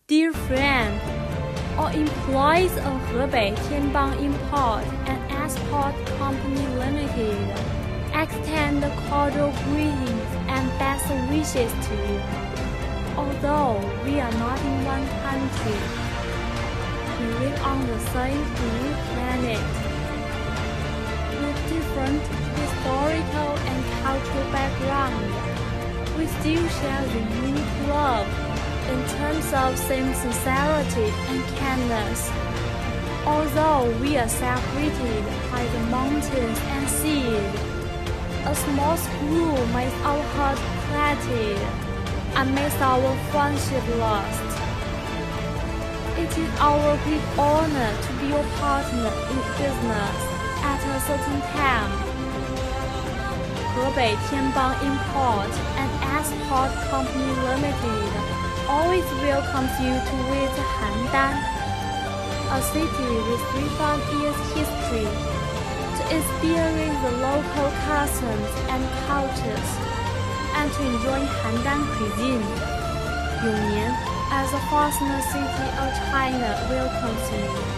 Dear friend, all employees of Hebei Tianbang Import and Export Company Limited extend cordial greetings and best wishes to you. Although we are not in one country, we live on the same blue planet. With different historical and cultural background, we still share the unique love in terms of same sincerity and kindness. Although we are separated by the mountains and seas, a small screw makes our heart flatted and makes our friendship last. It is our great honor to be your partner in business at a certain time. Hebei Tianbang Import and Export Company Limited always welcomes you to visit Handan, a city with 3,000 years history, to experience the local customs and cultures, and to enjoy Handan cuisine. Yongnian, as the Fastener city of China, welcomes you.